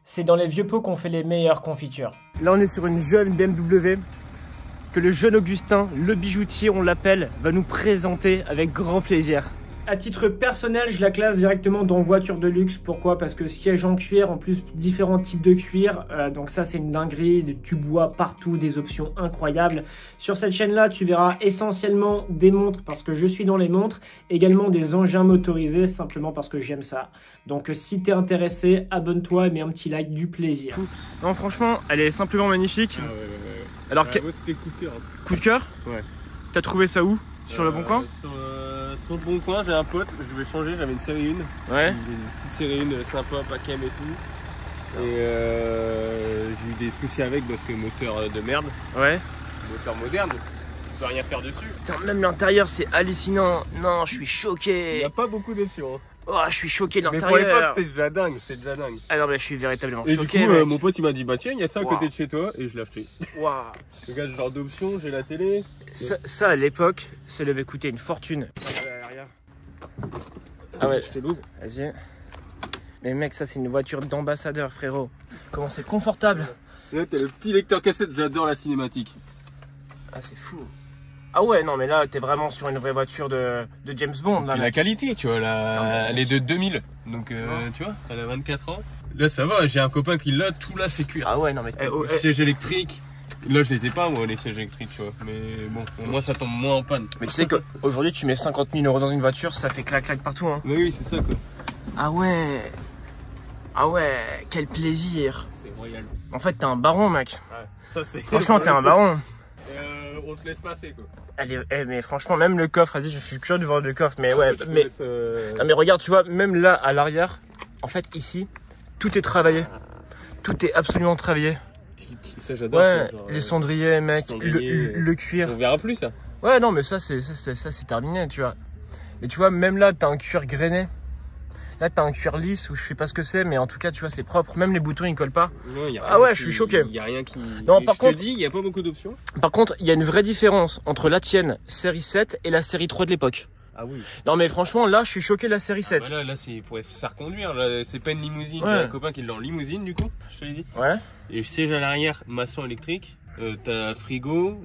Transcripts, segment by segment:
c'est dans les vieux pots qu'on fait les meilleures confitures. Là, on est sur une jeune BMW que le jeune Augustin, le bijoutier, on l'appelle, va nous présenter avec grand plaisir. À titre personnel, je la classe directement dans voiture de luxe. Pourquoi? Parce que siège en cuir, en plus différents types de cuir. Donc ça, c'est une dinguerie. Tu bois partout, des options incroyables. Sur cette chaîne-là, tu verras essentiellement des montres parce que je suis dans les montres. Également des engins motorisés, simplement parce que j'aime ça. Donc si t'es intéressé, abonne-toi et mets un petit like, du plaisir. Non, franchement, elle est simplement magnifique. Ah ouais. Alors, ouais, c'était coup de cœur. coup de cœur? Ouais. T'as trouvé ça où? Sur le Bon Coin? Sur le Bon Coin, j'ai un pote, je vais changer, j'avais une série 1. Ouais. Une petite série 1 sympa, pas cam et tout. Et j'ai eu des soucis avec parce que moteur de merde. Ouais. Moteur moderne, tu peux rien faire dessus. Putain, même l'intérieur, c'est hallucinant. Non, je suis choqué. Il n'y a pas beaucoup d'options. Hein. Oh, je suis choqué de Mais pour l'époque, l'intérieur. c'est déjà dingue, c'est déjà dingue. Ah non, mais je suis véritablement Et choqué. du coup, mec. mon pote il m'a dit bah tiens, il y a ça à côté Wow. de chez toi et je l'ai acheté. Waouh. Regarde ce genre d'options, j'ai la télé. Ça, à l'époque, ça devait coûter une fortune. Regardez à l'arrière. Ah ouais, Je te l'ouvre. vas-y. Mais mec, ça c'est une voiture d'ambassadeur, frérot. Comment c'est confortable. Là, t'as le petit lecteur cassette, j'adore la cinématique. Ah, c'est fou. Ah ouais, non, mais là, t'es vraiment sur une vraie voiture de James Bond. Là, C'est la mec. qualité, tu vois, elle est de 2000, donc tu vois, elle a 24 ans. Là ça va, j'ai un copain qui l'a, tout là c'est cuir. Ah ouais, non, mais... Siège électrique, là je les ai pas moi les sièges électriques, tu vois, mais bon, au moins ça tombe moins en panne. Mais tu sais qu'aujourd'hui, tu mets 50 000 € dans une voiture, ça fait clac-clac partout, hein. Mais oui, c'est ça quoi. Ah ouais. Ah ouais, quel plaisir. C'est royal. En fait, t'es un baron, mec. Ouais, ça c'est... Franchement, t'es un baron. On te laisse passer quoi. Mais franchement, même le coffre, vas-y, je suis curieux de voir le coffre, mais ouais, Tu peux mais... mettre, Non mais regarde, tu vois, même là, à l'arrière, en fait, ici, tout est travaillé. Tout est absolument travaillé. Ça j'adore. Ouais, genre, les cendriers, mec, cendriers, le cuir. On verra plus ça. Ouais, non, mais ça, c'est terminé, tu vois. Et tu vois, même là, t'as un cuir grainé. Là, t'as un cuir lisse, où je sais pas ce que c'est, mais en tout cas, tu vois, c'est propre. Même les boutons, ils collent pas. Non, y a Ah ouais, je suis choqué. Il y a rien qui... Non, Et par je contre- te dis, il y a pas beaucoup d'options. Par contre, il y a une vraie différence entre la tienne, série 7, et la série 3 de l'époque. Ah oui. Non, mais franchement, là, je suis choqué de la série 7. Bah là c'est pour faire reconduire, là, c'est pas une limousine, Ouais. j'ai un copain qui l'a en limousine du coup, je te l'ai dit. Ouais. Et le siège à l'arrière, maçon électrique, t'as frigo,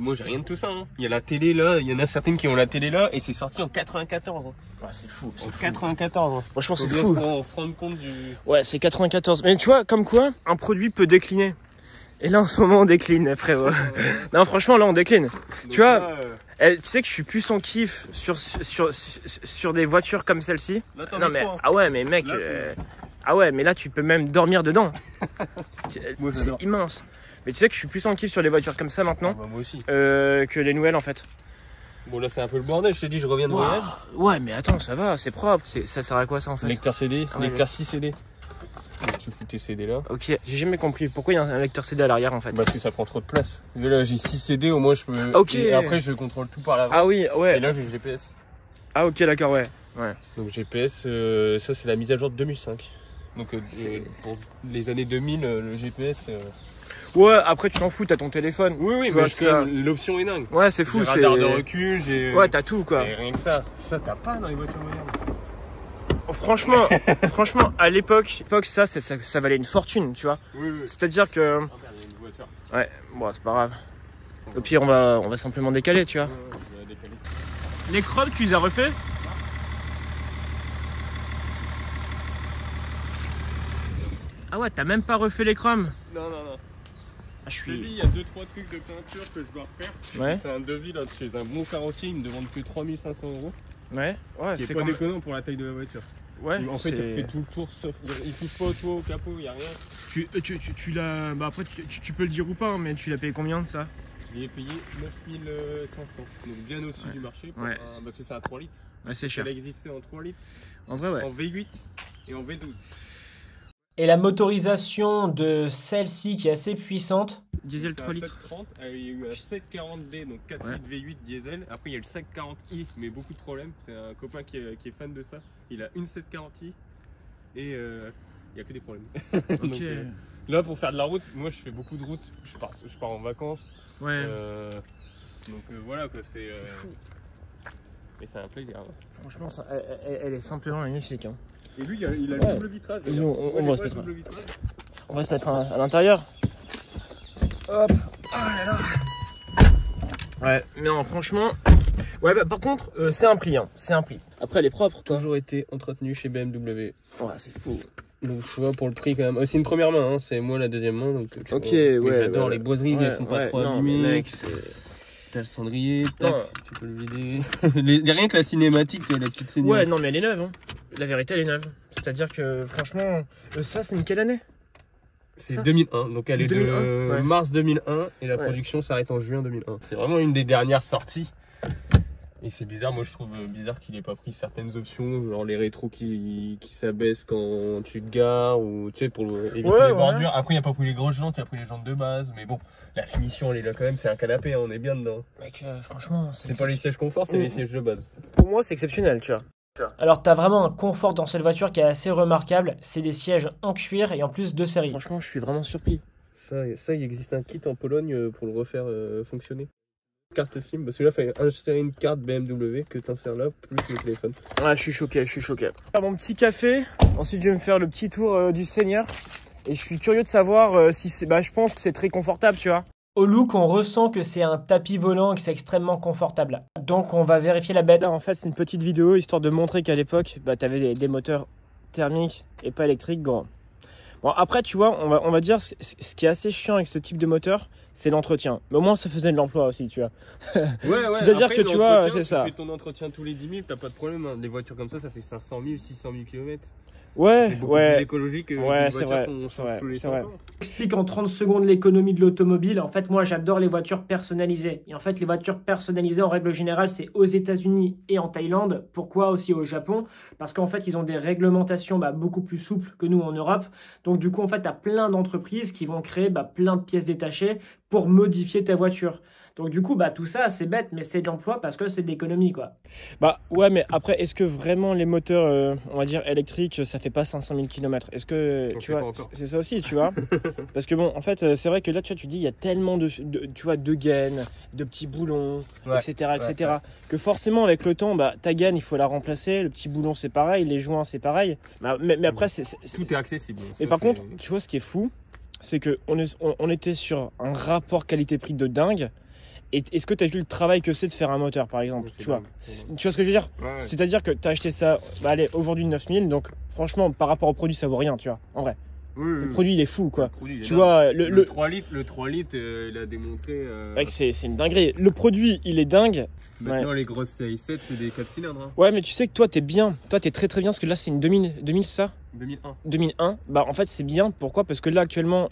moi j'ai rien de tout ça. Hein. Il y a la télé là, il y en a certaines qui ont la télé là et c'est sorti en 94. Hein. Ouais, c'est fou, En 94. Hein. Franchement, c'est Faut fou. bien on se rende compte du... Ouais, c'est 94. Mais tu vois, comme quoi, un produit peut décliner. Et là, en ce moment, on décline, frérot. Non, franchement, là, on décline. Donc Tu vois, là, tu sais que je suis plus en kiff sur des voitures comme celle-ci. là, t'en Non, mets mais, trois, hein. ah ouais, mais mec, Là, ah ouais, mais là, tu peux même dormir dedans. Moi, C'est j'adore. immense. Mais tu sais que je suis plus en kiff sur les voitures comme ça maintenant Ah bah, moi aussi. que les nouvelles, en fait. Bon là c'est un peu le bordel, je t'ai dit je reviens de voyage. Ouais, mais attends, ça va, c'est propre. Ça sert à quoi, ça, en fait? Lecteur CD, Ah ouais, lecteur 6 CD. Tu fous tes CD là. Ok, j'ai jamais compris. Pourquoi il y a un lecteur CD à l'arrière, en fait? Parce que ça prend trop de place. Là j'ai 6 CD, au moins je peux... Ok. Et après je contrôle tout par l'avant. Ah oui, ouais. Et là j'ai le GPS. Ah ok, d'accord, ouais. Donc GPS, ça c'est la mise à jour de 2005. Donc pour les années 2000, le GPS... Ouais, après tu t'en fous, t'as ton téléphone. Oui, tu mais vois ça. l'option est dingue. Ouais, c'est fou, J'ai c'est... radar de recul, j'ai... Ouais, t'as tout, quoi. Et rien que ça. Ça t'as pas dans les voitures modernes. Franchement, franchement, à l'époque, ça valait une fortune, tu vois. Oui. C'est-à-dire que... Ah merde, il y a une voiture. Ouais, bon, c'est pas grave. Au pire, on va simplement décaler, tu vois. Je vais décaler. Les chromes, tu les as refait? Ah ouais, t'as même pas refait les chromes? Non. Ah, je Je te dis, suis... il y a 2-3 trucs de peinture que je dois refaire. Ouais, C'est un devis là, chez un bon carrossier, ils me demandent que 3500 €. ouais, ouais, C'est c'est pas comme... déconnant pour la taille de la voiture. Ouais, En fait, il c'est- fait tout le tour, sauf il touche pas au toit, au capot, il y a rien. Tu l'as... Bah après, tu peux le dire ou pas, hein, mais tu l'as payé combien de ça? Je l'ai payé 9500, donc bien au-dessus du marché. Pour Ouais. parce que c'est à 3 litres. Ouais, c'est cher. Elle existait en 3 litres, En vrai, ouais. en V8 et en V12. Et la motorisation de celle-ci qui est assez puissante. Diesel C'est 3 un litres. 730, il y a eu un 740D, donc 4 Ouais. litres V8 diesel. Après, il y a le 740i, mais beaucoup de problèmes. C'est un copain qui est fan de ça. Il a une 740i et il n'y a que des problèmes. Donc, Ok. là, pour faire de la route, moi je fais beaucoup de route. Je pars en vacances. Ouais. Donc voilà quoi, c'est fou. Et c'est un plaisir. Ouais. Franchement, elle est simplement magnifique. Hein. Et lui, il a le Ouais. double vitrage. On va se mettre là. double vitrage. On va se mettre à l'intérieur. Hop. Oh là là. Ouais, mais non, franchement. Ouais, bah, par contre, c'est un prix, hein. C'est un prix. Après, elle est propre, quoi. Toujours été entretenu chez BMW. Ouais, c'est fou. Donc, tu vois, pour le prix, quand même. C'est une première main, hein. C'est moi la deuxième main. Donc, Ok, vois, ouais. j'adore les boiseries, ouais, elles sont pas ouais, trop non, abîmées. mais mec, t'as le cendrier, tac, Non. tu peux le vider. Rien que la cinématique, tu vois, la petite ouais, cinématique. non, mais elle est neuve, hein. La vérité, elle est neuve. C'est-à-dire que, franchement, ça, c'est une quelle année? C'est Ça 2001, donc elle est 2001, de ouais. mars 2001 et la Ouais. production s'arrête en juin 2001. C'est vraiment une des dernières sorties. Et c'est bizarre, moi je trouve bizarre qu'il ait pas pris certaines options, genre les rétros qui s'abaissent quand tu te gares ou tu sais pour éviter Ouais, les ouais. bordures. Après il a pas pris les grosses jantes, il a pris les jantes de base, mais bon, la finition elle est là quand même, c'est un canapé, hein, on est bien dedans. Mec, franchement, C'est pas les sièges confort, c'est les sièges de base. Pour moi, c'est exceptionnel, tu vois. Alors, tu as vraiment un confort dans cette voiture qui est assez remarquable. C'est des sièges en cuir et en plus de série. Franchement, je suis vraiment surpris. Ça, il existe un kit en Pologne pour le refaire fonctionner. Carte SIM, parce que là, il fallait insérer une carte BMW que tu insères là, plus le téléphone. Ouais, je suis choqué, je suis choqué. Faire mon petit café, ensuite je vais me faire le petit tour du Seigneur. Et je suis curieux de savoir si c'est... Bah, je pense que c'est très confortable, tu vois. Au look, on ressent que c'est un tapis volant et que c'est extrêmement confortable. Donc, on va vérifier la bête. Là, en fait, c'est une petite vidéo histoire de montrer qu'à l'époque, bah, tu avais des moteurs thermiques et pas électriques grands. Bon, après, tu vois, on va dire, ce qui est assez chiant avec ce type de moteur, c'est l'entretien. Mais au moins, ça faisait de l'emploi aussi, tu vois. Ouais, C'est-à-dire après, que tu vois, l'entretien, c'est ça. Tu fais ton entretien tous les 10 000, t'as pas de problème. Hein. Des voitures comme ça fait 500 000, 600 000 km. Ouais, C'est beaucoup plus ouais. écologique que Ouais, une c'est voiture vrai, qu'on c'est change vrai, tous les c'est 5 vrai. ans. J'explique en 30 secondes l'économie de l'automobile. En fait, moi, j'adore les voitures personnalisées. Et en fait, les voitures personnalisées, en règle générale, c'est aux États-Unis et en Thaïlande. Pourquoi aussi au Japon? Parce qu'en fait, ils ont des réglementations beaucoup plus souples que nous en Europe. Donc, du coup, en fait, tu as plein d'entreprises qui vont créer plein de pièces détachées pour modifier ta voiture. Donc, du coup, tout ça, c'est bête, mais c'est de l'emploi parce que c'est de l'économie, quoi. Bah ouais, mais après, est-ce que vraiment les moteurs, on va dire électriques, ça fait pas 500 000 km? Est-ce que, On tu sait vois, pas encore. c'est ça aussi, tu vois? Parce que bon, en fait, c'est vrai que là, tu vois, tu dis, il y a tellement tu vois, de gaines, de petits boulons, Ouais, etc., etc., que forcément, avec le temps, ta gaine, il faut la remplacer, le petit boulon, c'est pareil, les joints, c'est pareil. Mais après, Tout est accessible. Mais Ça, par c'est- contre, tu vois, ce qui est fou, c'est que on était sur un rapport qualité-prix de dingue. Et est-ce que tu as vu le travail que c'est de faire un moteur, par exemple? Ouais, c'est Tu vois, dingue, c'est dingue. tu vois ce que je veux dire? Ouais, ouais. C'est-à-dire que tu as acheté ça, allez, aujourd'hui 9000, donc franchement, par rapport au produit, ça vaut rien, tu vois, en vrai. Oui, Le produit, il est fou, quoi. Le produit, il est Tu dingue. vois, le 3 litres, il a démontré. mec, c'est une dinguerie. Le produit, il est dingue. Maintenant, les grosses série 7, c'est des 4 cylindres. Hein. Ouais, mais tu sais que toi, t'es bien. Toi, t'es très très bien, parce que là, c'est une 2000, c'est ça? 2001. 2001, en fait c'est bien, pourquoi? Parce que là actuellement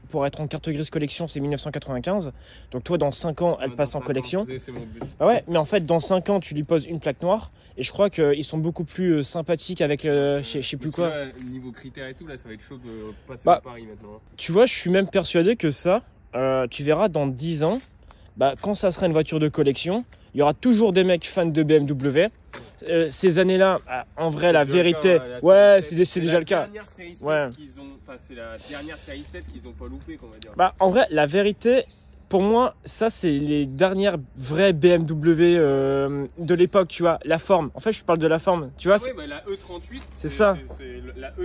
pour être en carte grise collection c'est 1995, donc toi dans 5 ans elle Dans passe en 5 ans, collection. c'est mon but. Ah ouais, mais en fait dans 5 ans tu lui poses une plaque noire et je crois qu'ils sont beaucoup plus sympathiques avec je sais plus quoi. Là, niveau critères et tout, là ça va être chaud de passer Bah, à Paris maintenant. Tu vois, je suis même persuadé que ça, tu verras dans 10 ans, quand ça sera une voiture de collection, il y aura toujours des mecs fans de BMW. Ces années-là, en vrai, la vérité, ouais, c'est déjà le cas. Ouais. C'est la dernière série 7 qu'ils ont pas loupé, qu'on va dire. En vrai, la vérité, pour moi, ça, c'est les dernières vraies BMW de l'époque, tu vois, la forme. En fait, je parle de la forme, tu vois. Oui, la E38, c'est ça. La E38,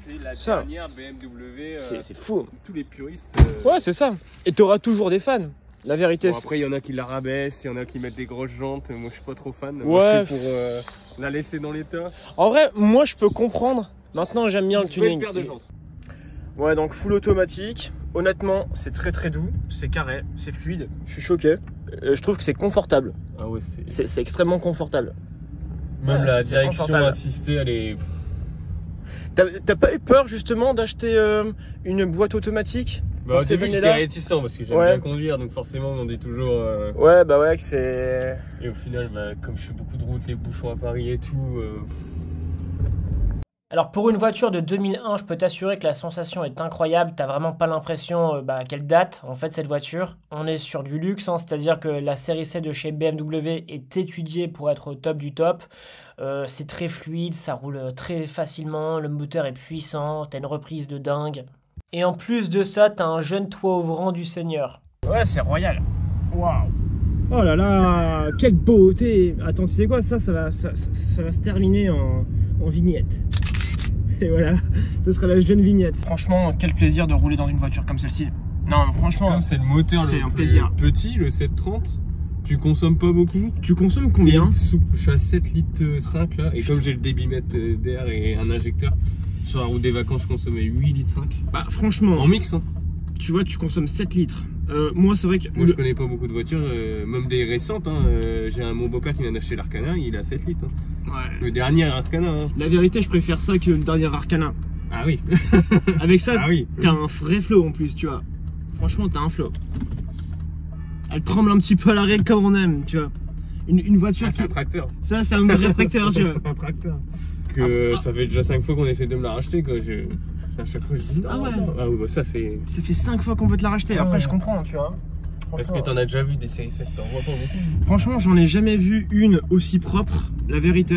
c'est la Ça. dernière BMW. C'est fou. Tous les puristes. Ouais, c'est ça. Et tu auras toujours des fans. La vérité, Bon, après, il y en a qui la rabaissent, il y en a qui mettent des grosses jantes. Moi, je suis pas trop fan. Ouais. Moi, je suis pour la laisser dans l'état. en vrai, moi, je peux comprendre. Maintenant, j'aime bien le Tu veux une tuning. paire de jantes. Ouais, donc full automatique. Honnêtement, c'est très très doux, c'est carré, c'est fluide. Je suis choqué. Je trouve que c'est confortable. Ah ouais, C'est extrêmement confortable. Même Ouais, la c'est direction confortable. assistée, elle est. T'as pas eu peur justement d'acheter une boîte automatique Bah, dans au ces début, j'étais années-là? réticent parce que j'aime Ouais. bien conduire, donc forcément, on dit toujours. Ouais, ouais, que c'est. Et au final, comme je fais beaucoup de routes, les bouchons à Paris et tout. Alors pour une voiture de 2001, je peux t'assurer que la sensation est incroyable. T'as vraiment pas l'impression qu'elle date en fait cette voiture. On est sur du luxe, c'est-à-dire que la série C de chez BMW est étudiée pour être au top du top. C'est très fluide, ça roule très facilement, le moteur est puissant, t'as une reprise de dingue. Et en plus de ça, t'as un jeune toit ouvrant du Seigneur. Ouais, c'est royal. Waouh. Oh là là, quelle beauté. Attends, tu sais quoi, ça va se terminer en vignette. Et voilà, ce sera la jeune vignette. Franchement, quel plaisir de rouler dans une voiture comme celle-ci. Non, franchement, comme c'est le moteur c'est le un plus plaisir. petit, le 730, tu consommes pas beaucoup. Tu consommes combien? Je suis à 7 litres 5 là, et comme j'ai le débitmètre d'air et un injecteur, sur la route des vacances, je consommais 8 litres 5. Bah franchement, En mix, hein. tu vois, tu consommes 7 litres. Moi, c'est vrai que... Moi, je connais pas beaucoup de voitures, même des récentes. Hein. J'ai mon beau-père qui vient d'acheter l'Arcana, il a 7 litres. Hein. Ouais, Le dernier Arcana. Hein. La vérité, je préfère ça que le dernier Arcana. Ah oui. Avec ça, Ah oui. t'as un vrai flow en plus, tu vois. Franchement, t'as un flow. Elle tremble un petit peu à l'arrêt comme on aime, tu vois. Une voiture C'est un tracteur. Ça, c'est un vrai tracteur, tu vois. C'est un tracteur. Ça fait déjà 5 fois qu'on essaie de me la racheter, quoi. À chaque fois, je dis non. Ah ouais. Non. Ah oui, bah ça c'est. Ça fait 5 fois qu'on veut te la racheter. Après, Ouais. je comprends, tu vois. Est-ce que t'en as déjà vu des séries 7? T'en vois pas beaucoup? Franchement, j'en ai jamais vu une aussi propre, la vérité.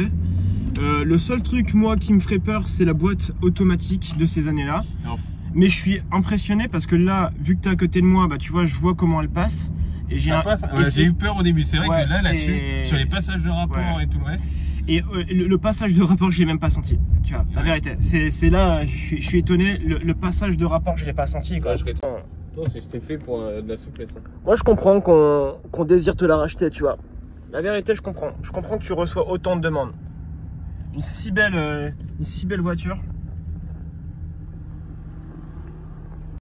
Le seul truc, moi, qui me ferait peur, c'est la boîte automatique de ces années-là. Mais je suis impressionné parce que là, vu que t'es à côté de moi, bah tu vois, je vois comment elle passe. Et j'ai J'ai eu peur au début. C'est vrai Ouais, que là-dessus, et- sur les passages de rapport Ouais. et tout le reste. Et le passage de rapport, je l'ai même pas senti. Tu vois, la Ouais. vérité. C'est là, je suis étonné. Le passage de rapport, je l'ai pas senti, quoi. Ouais, non, c'était fait pour de la souplesse. Hein. Moi, je comprends qu'on désire te la racheter, tu vois. La vérité, je comprends. Je comprends que tu reçois autant de demandes. Une si belle voiture.